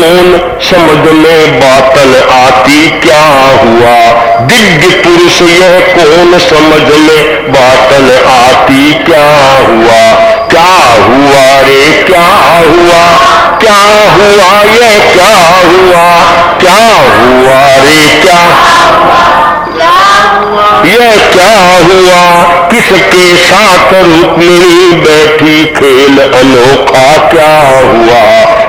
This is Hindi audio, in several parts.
कौन समझ में बातन आती क्या हुआ। दिव्य पुरुष यह कौन समझ में बातन आती क्या हुआ। क्या हुआ रे क्या हुआ, क्या हुआ ये क्या हुआ, क्या हुआ रे क्या ये क्या हुआ। किसके साथ रुक्मिणी बैठी खेल अनोखा क्या हुआ।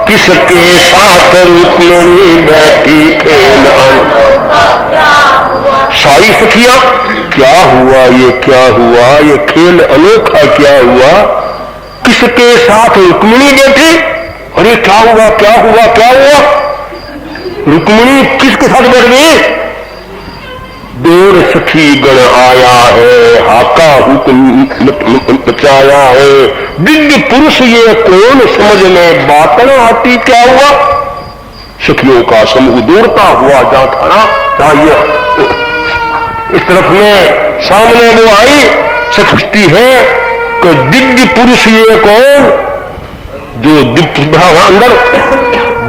किसके साथ रुक्मिणी बैठी खेल अनोखा क्या हुआ। सारी सखियां क्या हुआ ये क्या हुआ, ये खेल अनोखा क्या हुआ। किसके साथ रुक्मिणी बैठी, अरे क्या हुआ क्या हुआ क्या हुआ। रुक्मिणी किसके साथ बैठ गई। देर सखी गण आया है, हाका हुक्म मचाया है। दिव्य पुरुष ये कौन समझ में बातन आती क्या हुआ। सखियों का समूह दौड़ता हुआ जा खड़ा चाहिए। इस तरफ में सामने वो आई सकती है कि दिव्य पुरुष ये कौन, जो दिव्य अंदर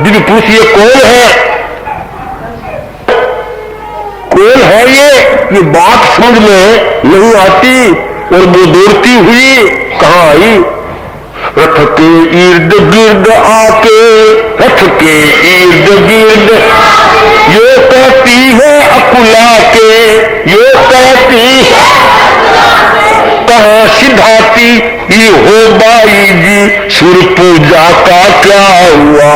दिव्य पुरुष ये कौन है, कौन है ये बात समझ में नहीं आती। और वो दौड़ती हुई कहां आई। रथ के इर्द गिर्द आके, रथ के इर्द गिर्द ये कहती है अकुला के, ये कहती कहां सिधाती ये हो बाई जी। सुर पूजा का क्या हुआ,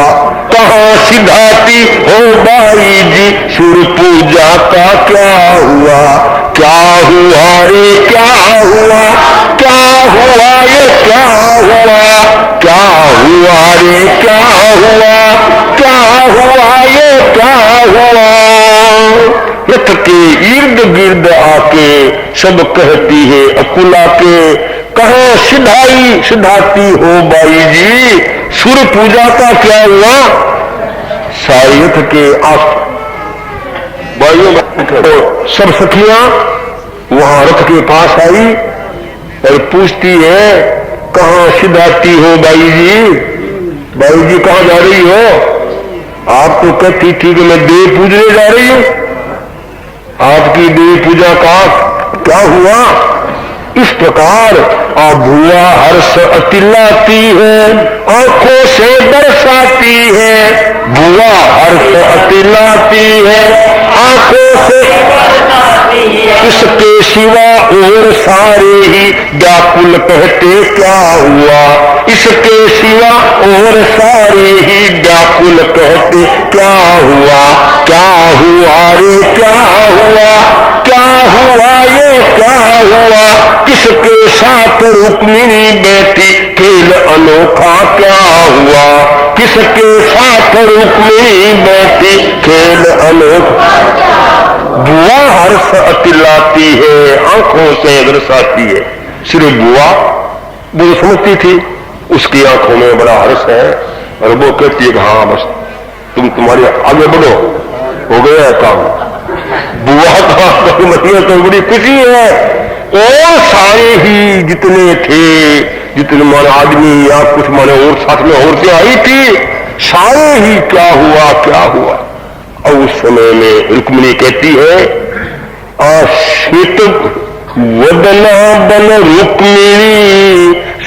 कहां सिधाती हो बाई जी। सुर पूजा का क्या हुआ। क्या हुआ रे क्या हुआ, क्या हुआ ये क्या हुआ। क्या हुआ रे क्या हुआ, क्या हुआ ये क्या हुआ। रथ के इर्द गिर्द आके सब कहती है अकुला के, कहां सिधाई सिधाती हो बाई जी। सूर्य पूजा का क्या हुआ। सारे रथ के आस भाइयों सब सखियां वहां रथ के पास आई और पूछती है कहां सिधाती हो बाई जी। बाई जी कहां जा रही हो। आप तो कहती थी कि मैं देव पूजने जा रही हूं, आपकी देव पूजा का क्या हुआ। इस प्रकार भुआ हर्ष अतिलाती है, आंखों से बरसाती है। भुआ हर्ष अतिलाती है, आंखों से बरसाती है। इसके सिवा और सारे ही व्याकुल कहते क्या हुआ। इसके सिवा और सारे ही व्याकुल कहते क्या हुआ। क्या हुआ रे क्या हुआ, क्या हुआ ये क्या हुआ। किसके साथ रुक्मिणी बैठी खेल अनोखा क्या हुआ। किसके साथ रुक्मिणी बैठी खेल अनोखा। बुआ हर्ष अतिलाती है, आंखों से बरसाती है। सिर्फ बुआ वो समझती थी उसकी आंखों में बड़ा हर्ष है और वो कहती है हाँ बस तुम तुम्हारे आगे बढ़ो, हो गया है काम। बुआ का मतलब तो बड़ी खुशी है। और सारे ही जितने थे, जितने माने आदमी या कुछ माने और साथ में औरतें आई थी, सारे ही क्या हुआ क्या हुआ। और उस समय में रुक्मिणी कहती है स्मित वदना बन रुक्मिणी,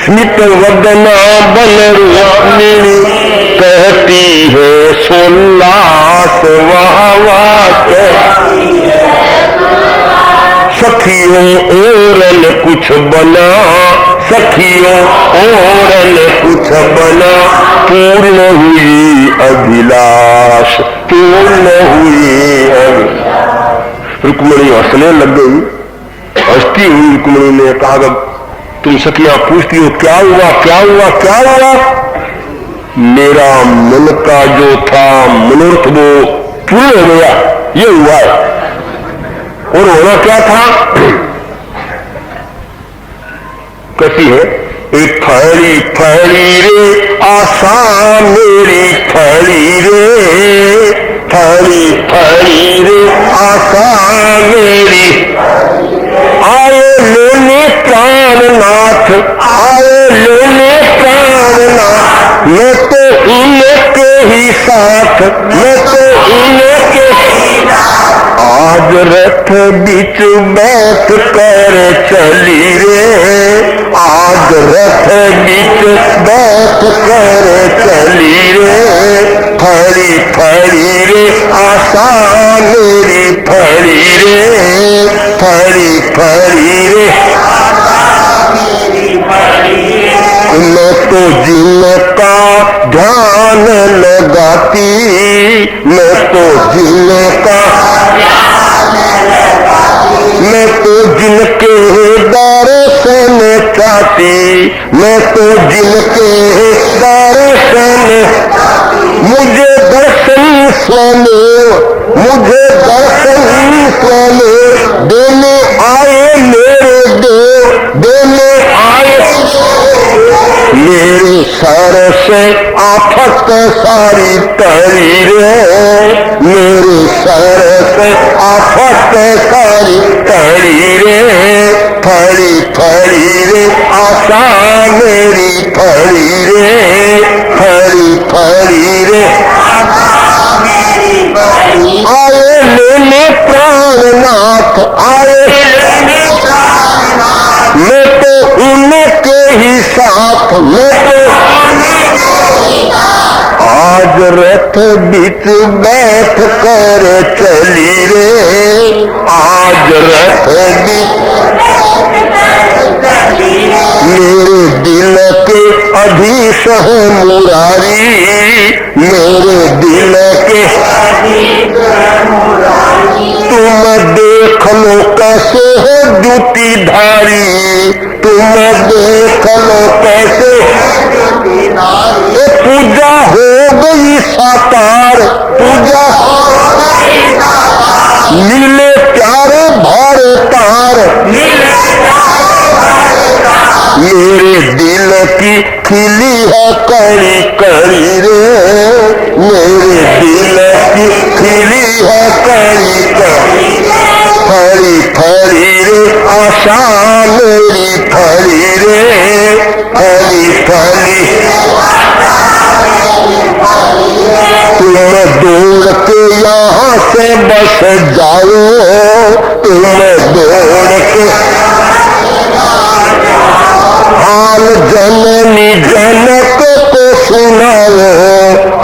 स्मित वदना बन रुक्मिणी। कहती है सोल्लास वाह वाह सखियों ओरल कुछ बना, सखियों ओरल कुछ बना। पूर्ण हुई अभिलाष, पूर्ण हुई अभिलाष। रुक्मिणी हंसने लग गई। हंसती हुई रुक्मिणी ने कहा तुम सखियां पूछती हो क्या हुआ क्या हुआ क्या हुआ। मेरा मन का जो था मनोरथ वो पूर्ण हो गया, ये हुआ है। और होना क्या था। कहती है एक फड़ी फड़ी रे आशा मेरी फड़ी रे, फड़ी फड़ी रे आशा मेरी। आए लेने प्राणनाथ, आए लेने प्राणनाथ। मैं तो इनके ही साथ, मैं तो उनके आज रथ बीच बैठ कर चली रे, आज रथ बीच बैठ कर चली रे, फड़ी फड़ी रे आशा मेरी फड़ी रे, फड़ी फड़ी रे मैं तो जिनका ध्यान लगाती, मैं तो जिनका मैं तो जिनके दर्शन चाहती, मैं तो जिनके दर्शन मुझे दर्शन स्वमेव, मुझे दर्शन स्वमेव देने आए मेरे देव, देने आए मेरे सर से आफत सारी टली रे, मेरे सर से आफत सारी टली रे, फड़ी फड़ी रे आशा मेरी फड़ी रे, फड़ी फड़ी रे आए लेने प्राणनाथ, आए मैं तो उनके ही साथ, मैं तो आज रथ बीच बैठ कर चली रे, आज रथ बीच मेरे दिल के अधीश है मुरारी, मेरे दिल के तुम देख लो कैसे है जूतीधारी, तुम देख लो कैसे पूजा हो गई साकार, पूजा नीले प्यारे भारे तार, मेरे दिल की खिली है कड़ी कड़ी रे, मेरे दिल की खिली है कड़ी कड़ी, फड़ी फड़ी रे आशा मेरी फड़ी रे, फड़ी फड़ी तुम दौड़ के यहाँ से बस जाओ, तुम दौड़ के हाल जननी जनक को सुनाओ,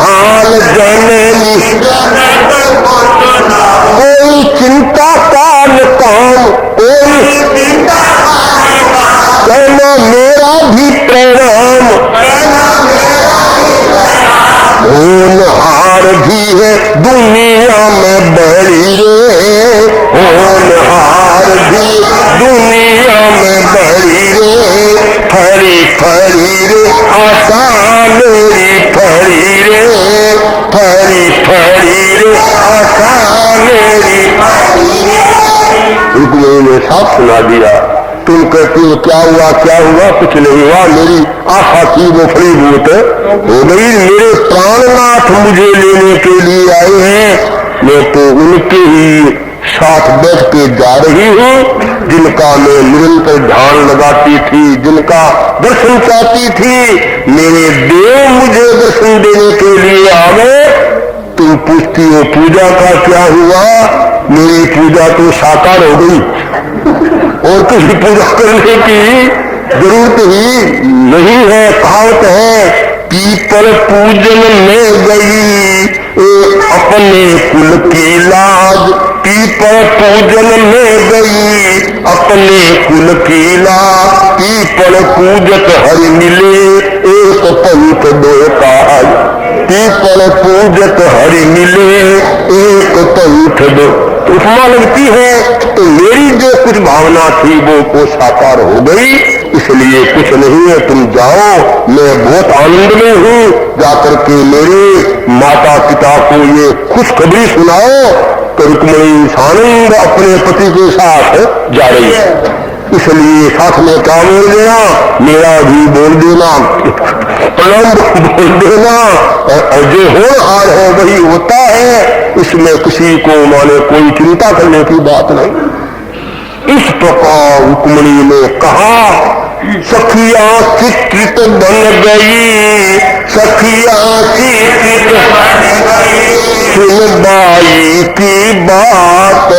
हाल जननी कोई चिंता का न काम, कोई कहना मेरा भी प्रणाम, होनहार भी है दुनिया में बड़ी रे, होनहार भी दुनिया में बड़ी रे, फड़ी फड़ी रे आशा मेरी फड़ी रे, फड़ी फड़ी रे आशा मेरी। रुक्मिणी ने साफ सुना दिया, तुम कहती हो क्या हुआ क्या हुआ, कुछ नहीं हुआ, मेरी आशा थी वो फलीभूत हो गई, मेरे प्राणनाथ मुझे लेने के लिए आए हैं, मैं तो उनके ही साथ बैठ के जा रही हूँ, जिनका मैं निरंतर ध्यान लगाती थी, जिनका दर्शन चाहती थी, मेरे देव मुझे दर्शन देने के लिए आ गए। तुम पूछती हो पूजा का क्या हुआ, मेरी पूजा तो साकार हो गई और किसी पूजा करने की जरूरत ही नहीं है। कहावत है पीपल पूजन में गई अपने कुल की लाज, पीपल पूजन में गई अपने कुल की लाज, पीपल पूजक हरि मिले एक पंथ दो काज, पीपल पूजक हरि मिले एक पंथ दो। उपमा लगती है तो मेरी जो कुछ भावना थी वो साकार हो गई, इसलिए कुछ नहीं है, तुम जाओ, मैं बहुत आनंद में हूँ, जाकर के मेरे माता पिता को ये खुशखबरी सुनाओ। तो रुक्मिणी सानंद अपने पति के साथ जा रही है, इसलिए साथ में क्या बोल देना, मेरा भी बोल देना, प्रणाम बोल देना, और जो होनहार है वही होता है, इसमें किसी को माने कोई चिंता करने की बात नहीं। इस प्रकार रुक्मिणी ने कहा, सखिया चित्रित बन गई, सखिया चित्रित सुन बाई की बात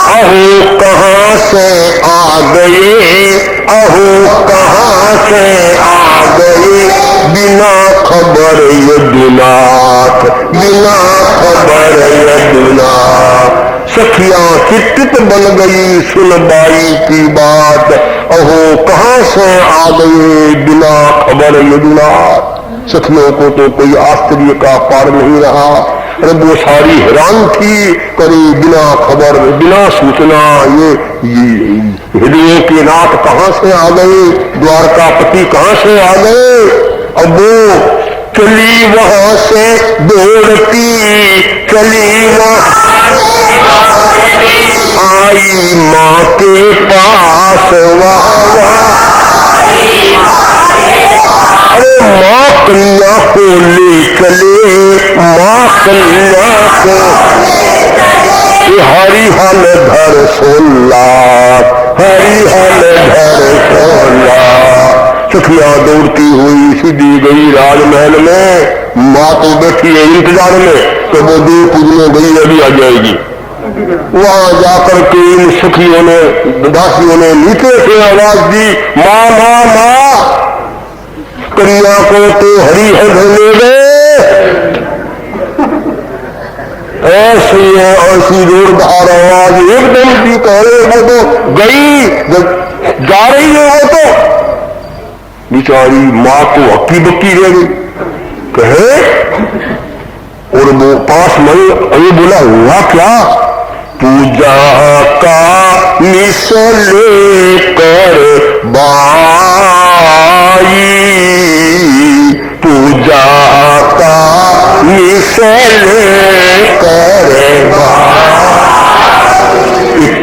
अहो कहाँ से आ गए, अहो कहाँ से आ गए, बिना खबर यदुनाथ, बिना खबर यदुनाथ। सखियां चित्तित बन गई सुन बाई की बात, अहो कहाँ से आ गए बिना खबर यदुनाथ। सखियों को तो कोई आश्चर्य का पार नहीं रहा। अरे वो सारी हैरान थी, करे बिना खबर बिना सूचना ये हृदयों के नाथ कहाँ से आ गए, द्वारकापति कहाँ से आ गए। अब वो चली वहां से दौड़ती, चली वहां आई माँ के पास, अरे माँ कन्या को ले चले, माँ कन्या को हरि हल धर सोला, हरि हल धर सोला। सखिया दौड़ती हुई सीधी गई राजमहल में। माँ तो बैठी है इंतजार में, तो वो देव पूजने गई, अभी आ जाएगी। वहां जाकर के इन सखियों ने, दासियों ने नीचे से आवाज दी, माँ माँ माँ, कन्या को तो हरि हल ले गए। ऐसी है ऐसी जोरदार आवाज एकदम की कह रहे, वो तो गई, जा रही है वो तो। बेचारी माँ तो हक्की बक्की रह गई, कहे और वो पास में अरे बोला हुआ क्या। पूजा का निसल कर बाई, पूजा का निसल कर बाई,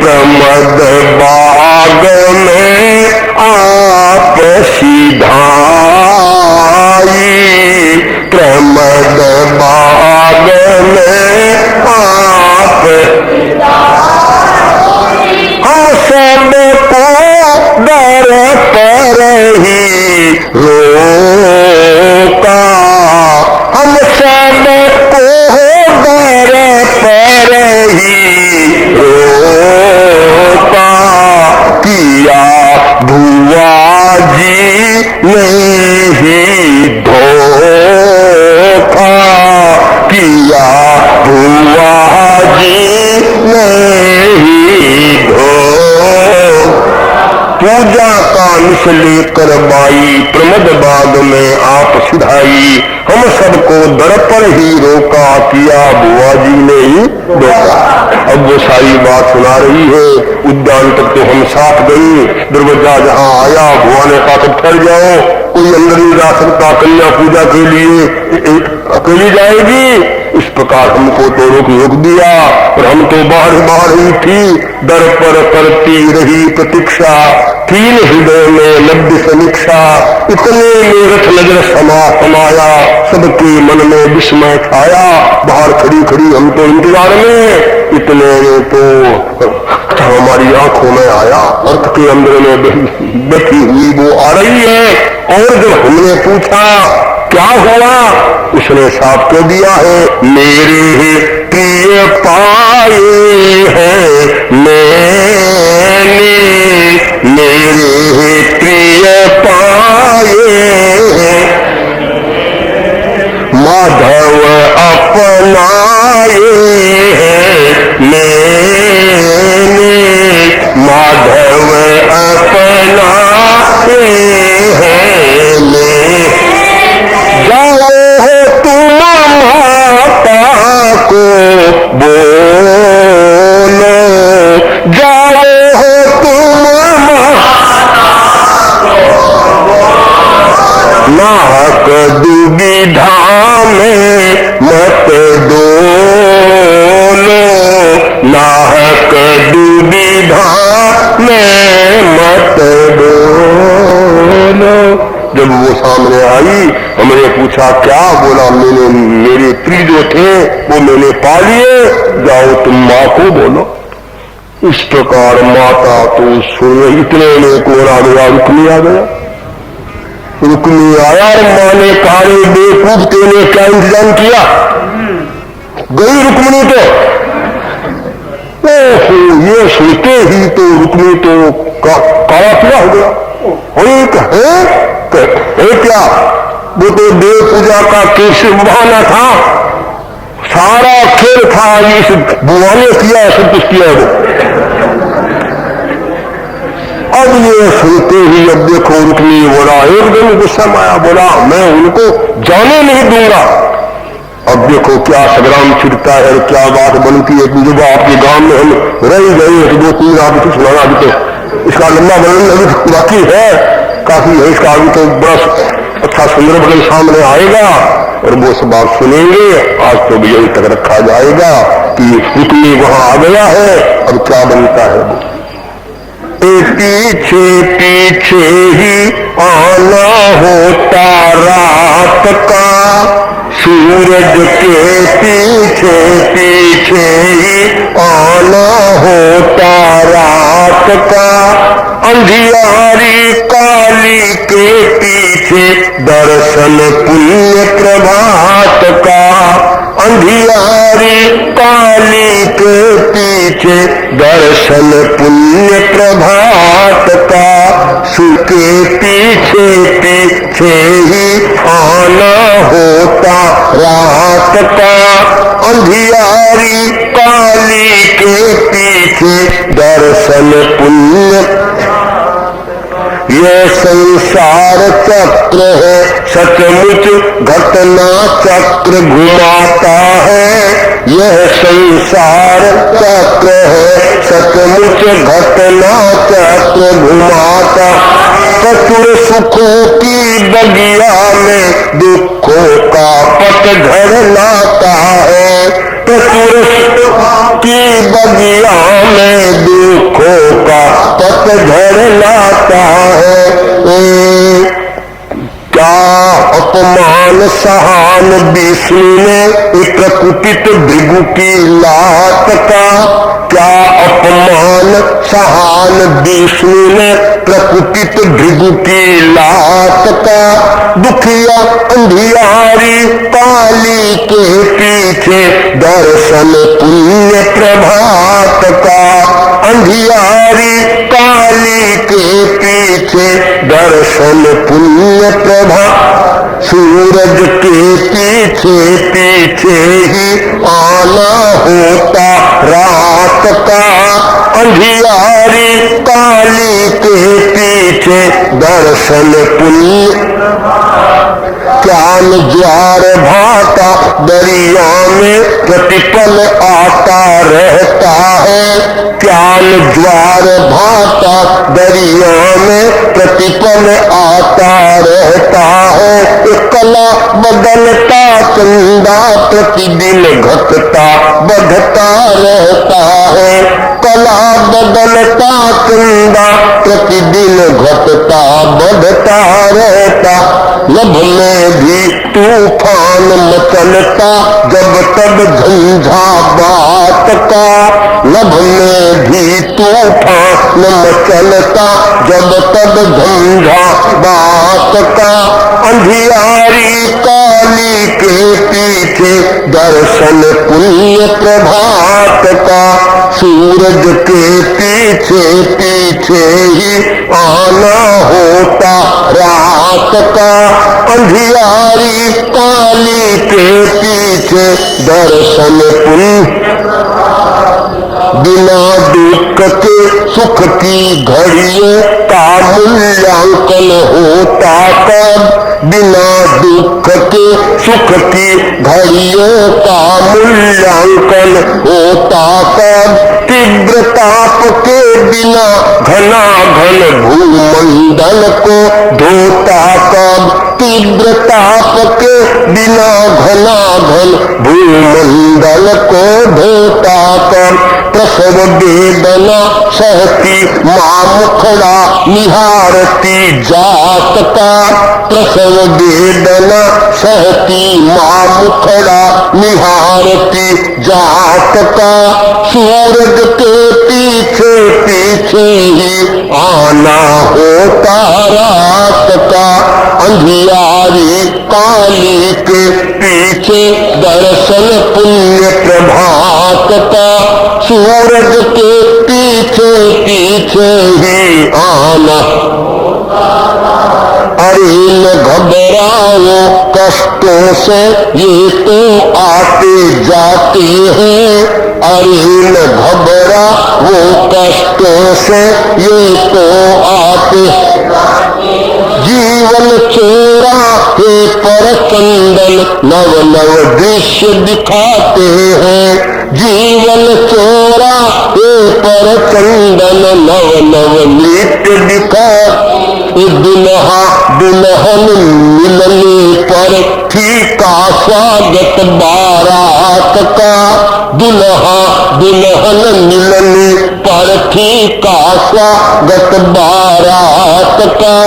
प्रमद बाग में आप सिधाई, प्रमद बाग में आप हम सबको डर पर ही रोका, हम सबको डर पर ही रोका, किया भुआ जी ने ही धोखा, किया भुआ जी ने ही धोखा। पूजा का निश लेकर बाई, प्रमद बाग में आप सिधाई, हम सबको दर पर ही रोका, किया बुआ जी ने ही धोखा। अब वो सारी बात सुना रही है। उद्यान तक तो हम साथ गई, दरवाजा जहां आया बुआ ने कहा सब ठहर जाओ, कोई अंदर नहीं जा सकता, कन्या पूजा के लिए अकेली जाएगी। इस प्रकार हमको तो रोक दिया, और हम तो बाहर ही थी, दर पर करती रही प्रतीक्षा, तीन हृदय में लब्ध समीक्षा, इतने में रथ नजर समाया, सबके मन में विस्मय छाया। बाहर खड़ी खड़ी हम तो इंतजार में, इतने में तो हमारी आंखों में आया, अर्थ के अंदर में बैठी हुई वो आ रही है। और जब हमने पूछा क्या हुआ, उसने साफ कह दिया है, मेरे प्रिय पाए हैं मैंने, मेरे प्रिय पाए हैं, माधव अपनाए हैं मैंने, माधव अपनाए हैं मैं। जाओ तुम माता को बोलो, जाओ तुम नाहक दुविधा में मत डोलो, नाहक दुविधा में मत डोलो। जब वो सामने आई, हमने पूछा क्या, बोला मैंने मेरे प्रिय जो थे वो मैंने पा लिए, जाओ तुम माँ को बोलो। इस प्रकार माता तो सुन, इतने में कोरा गया, रुकनी आ गया। रुक्मी आया और माँ ने कहा बेवकूफ तेने क्या इंतजाम किया। गई रुक्मिणी तो ओहो, ये सुनते ही तो रुक्मिणी तो काला पीला हो गया। है क्या? वो तो देव पूजा का केशव बहाना था, सारा खेल था, इस बुआ ने किया, सब कुछ किया वो। अब ये सुनते ही अब देखो रुक्मिणी बोला, एकदम गुस्सा में आया, बोला मैं उनको जाने नहीं दूंगा। अब देखो क्या संग्राम छिड़ता है, क्या बात बनती है कि जब आपके गांव में हम रह गए तो 2-3 आप कुछ सुनाना, अभी तो इसका लंबा वर्णन अभी बाकी है, काफी है इसका, अभी तो बड़ा अच्छा सुंदर वर्णन सामने आएगा और वो सब आप सुनेंगे। आज तो भी यही तक रखा जाएगा कि रुक्मी वहां आ गया है, अब क्या बनता है वो। पीछे पीछे ही आना होता रात का, सूरज के पीछे पीछे ही आना होता रात का, अंधियारी काली के पीछे दर्शन पुण्य प्रभात का, अंधियारी काली के पीछे दर्शन पुण्य प्रभात का, सुके पीछे पीछे ही आना होता रात का, अंधियारी काली के पीछे दर्शन पुण्य। ये संसार चक्र है सचमुच घटना चक्र घुमाता है, यह संसार चक्र है सचमुच घटना चक्र घुमाता, कचुर सुखों की बगिया में दुखों का पतझड़ लाता है, कचुर सुखों की बगिया में दुखों का पतझड़ लाता है। क्या अपमान सहान विष्णु ने एक कुपित भृगु की लात का, क्या अपमान सहान विष्णु ने प्रकुपित भृगु की लात का, दुखिया अंधियारी काली के पीछे दर्शन पुण्य प्रभात का, अंधियारी काली के पीछे दर्शन पुण्य प्रभात, सूरज के पीछे पीछे ही आना होता रात का, अंधियारी काली के पीछे दर्शन पुण्य। ज्ञान ज्वार भाटा दरिया में प्रतिपल आता रहता है, ज्ञान ज्वार भाटा दरिया में प्रतिपल आता रहता है, कला बदलता चंदा प्रतिदिन घटता बढ़ता रहता है, कला बदलता चंदा प्रतिदिन घटता बढ़ता रहता, नभ में भी तूफान मचलता जब तब झंझा बात का, नभ में भी तूफान मचलता जब तब झंझा बात का, अंधियारी काली के पीछे दर्शन पुण्य प्रभात का, सूरज के पीछे पीछे ही आना होता रात का, अंधियारी काली के पीछे दर्शन पुण्य। बिना दुख के सुख की घड़ियों का मूल्यांकन होता कब, बिना दुख के सुख की घड़ियों का मूल्यांकन होता कब, तीव्र ताप के बिना घना घन भूमंडल को धोता कब, तीव्र ताप के बिना घना घन भूमंडल को धोता कब, प्रसव वेदना सहती माँ मुखड़ा निहारती जात का, प्रसव वेदना सहती माँ मुखड़ा निहारती जात का, सूरज के पीछे पीछे ही आना होता रात का, अंधियारी काली के पीछे दर्शन पुण्य प्रभात का, सूरज के पीछे पीछे ही आना। अरे न घबराओ कष्टों से ये तो आते जाते हैं, अरे न घबरा वो कष्टों से ये तो आते। जीवन चोरा है पर चंदन नव नव दृश्य दिखाते हैं, जीवन चोरा है पर चंदन नव नव नृत्य दिखा। दुल्हा दुल्हन मिलने पर फीका स्वागत बारात का, दुल्हा दुल्हन मिलने पर फीका स्वागत बारात का।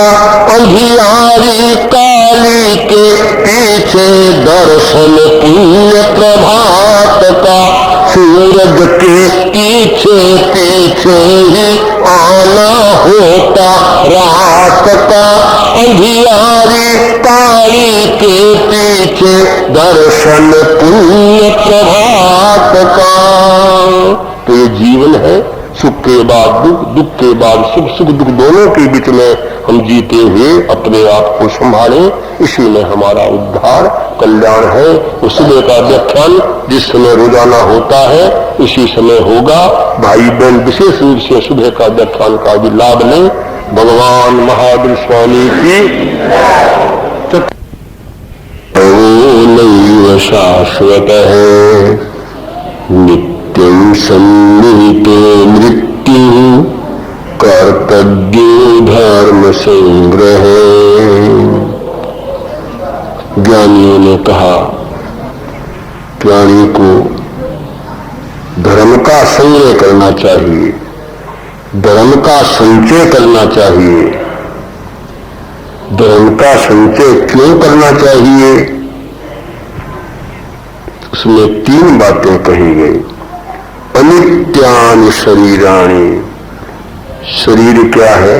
अंधियारी काली के पीछे दर्शन पुण्य प्रभात का, सूरज के पीछे पीछे ही आना होता रात का। अंधियारी काली के पीछे दर्शन पुण्य प्रभात का। तो ये जीवन है, सुख के बाद दुख, दुख के बाद सुख, सुख दुख दोनों के बीच में हम जीते हुए अपने आप को संभालें, इसी में हमारा उद्धार कल्याण है। उस सुबह का व्याख्यान जिस समय रोजाना होता है उसी समय होगा। भाई बहन विशेष रूप से सुबह का व्याख्यान का भी लाभ लें। भगवान महावीर स्वामी की नैव शाश्वत है, नित्यं सन्निहितो मृत्यु कर्तव्यो धर्म संग्रह। ज्ञानियों ने कहा प्राणी को धर्म का संग्रह करना चाहिए, धर्म का संचय करना चाहिए। धर्म का संचय क्यों करना चाहिए? उसमें 3 बातें कही गई। अनित्यानि शरीराणि, शरीर क्या है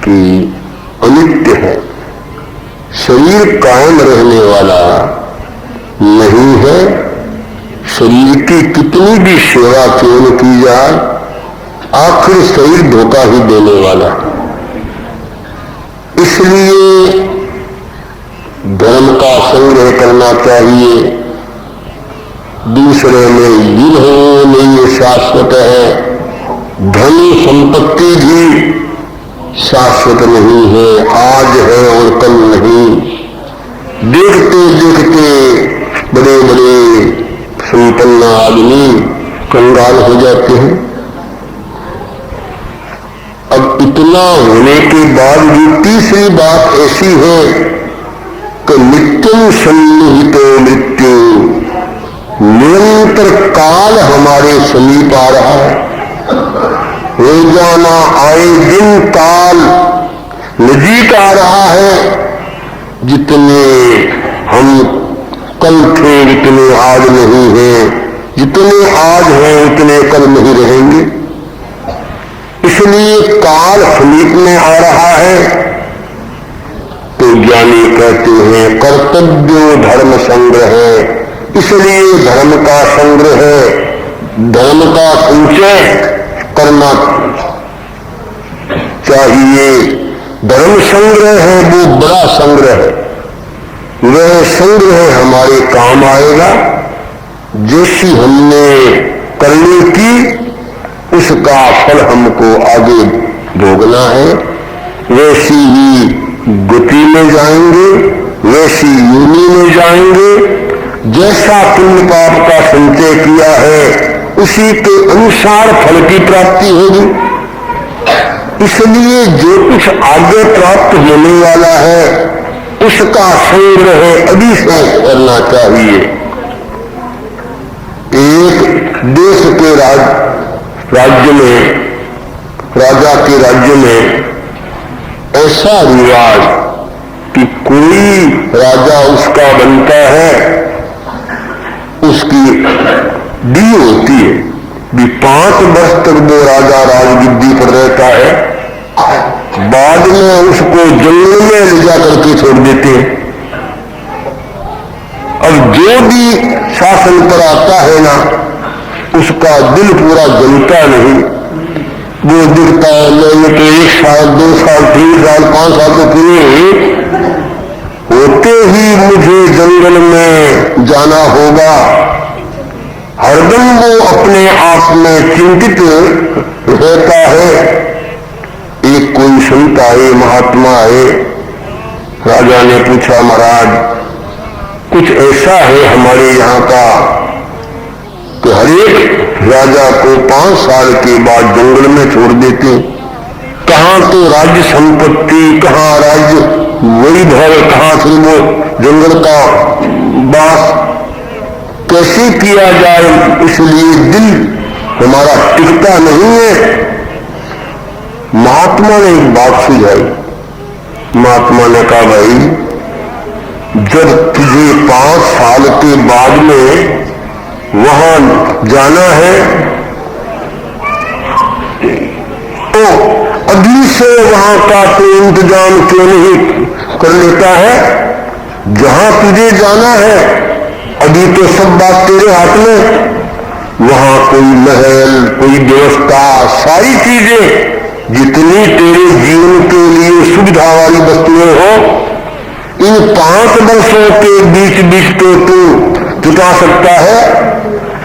कि अनित्य है, शरीर कायम रहने वाला नहीं है। शरीर की कितनी भी सेवा क्यों न की जाए, आखिर शरीर धोखा ही देने वाला। इसलिए धर्म का संग्रह करना चाहिए। दूसरे में युद्ध नहीं ये शाश्वत है, धन संपत्ति भी शाश्वत नहीं है, आज है और कल नहीं। देखते देखते बड़े बड़े संपन्न आदमी कंगाल हो जाते हैं। अब इतना होने के बाद भी तीसरी बात ऐसी है कि नित्यं सन्निहितो मृत्यु, निरंतर काल हमारे समीप आ रहा है। रोजाना आए दिन काल नजीक आ रहा है। जितने हम कल थे उतने आज नहीं हैं, जितने आज हैं उतने कल नहीं रहेंगे। इसलिए काल समीप में आ रहा है। तो ज्ञानी कहते हैं कर्तव्यो धर्म संग्रह है। इसलिए धर्म का संग्रह, धर्म का संचय करना चाहिए। धर्म संग्रह है वो बड़ा संग्रह है, वह संग्रह हमारे काम आएगा। जैसी हमने करनी की उसका फल हमको आगे भोगना है। वैसी ही गति में जाएंगे, वैसी योनि में जाएंगे। जैसा पुण्य पाप का संचय किया है उसी के अनुसार फल की प्राप्ति होगी। इसलिए जो कुछ आगे प्राप्त होने वाला है उसका संग्रह अभी से करना चाहिए। एक देश के राज्य में, राजा के राज्य में ऐसा रिवाज कि कोई राजा उसका बनता है, उसकी डी होती है भी 5 वर्ष तक वो राजा राजगद्दी पर रहता है। बाद में उसको जंगल में ले जा करके छोड़ देते हैं। अब जो भी शासन पर आता है ना, उसका दिल पूरा जलता नहीं। वो दिखता है मैंने तो 1 साल 2 साल 3 साल 5 साल तो पूरे होते ही मुझे जंगल में जाना होगा। हरदम वो अपने आप में चिंतित रहता है। एक कोई संत आए, महात्मा आए, राजा ने पूछा महाराज कुछ ऐसा है हमारे यहाँ का कि हरेक राजा को 5 साल के बाद जंगल में छोड़ देते। कहाँ तो राज्य संपत्ति, कहाँ राज्य वैभव, कहाँ से वो जंगल का वास कैसे किया जाए, इसलिए दिल हमारा टिकता नहीं है। महात्मा ने एक बात सुझाई। महात्मा ने कहा भाई जब तुझे 5 साल के बाद में वहां जाना है तो अभी से वहां का तो इंतजाम क्यों नहीं कर लेता है। जहां तुझे जाना है अभी तो सब बात तेरे हाथ में। वहां कोई महल, कोई व्यवस्था, सारी चीजें जितनी तेरे जीवन के लिए सुविधा वाली वस्तुएं हो, इन 5 वर्षों के बीच बीच तो तू जुटा सकता है।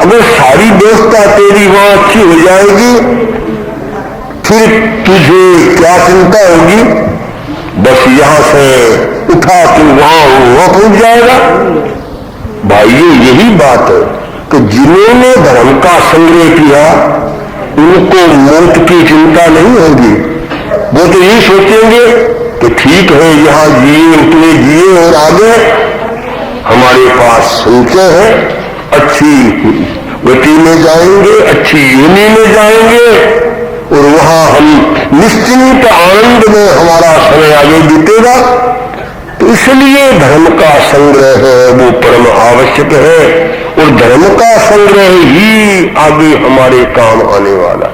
अगर सारी व्यवस्था तेरी वहां अच्छी हो जाएगी फिर तुझे क्या चिंता होगी। बस यहां से उठा तू वहां पहुंच जाएगा। भाइयों यही बात है कि जिन्होंने धर्म का संग्रह किया उनको मौत की चिंता नहीं होगी। वो तो यही सोचेंगे कि ठीक है यहां जिए उतने जिए और आगे हमारे पास संचय है, अच्छी गति में जाएंगे, अच्छी योनि में जाएंगे और वहां हम निश्चिंत आनंद में हमारा समय आगे बीतेगा। तो इसलिए धर्म का संग्रह है वो परम आवश्यक है और धर्म का संग्रह ही आगे हमारे काम आने वाला।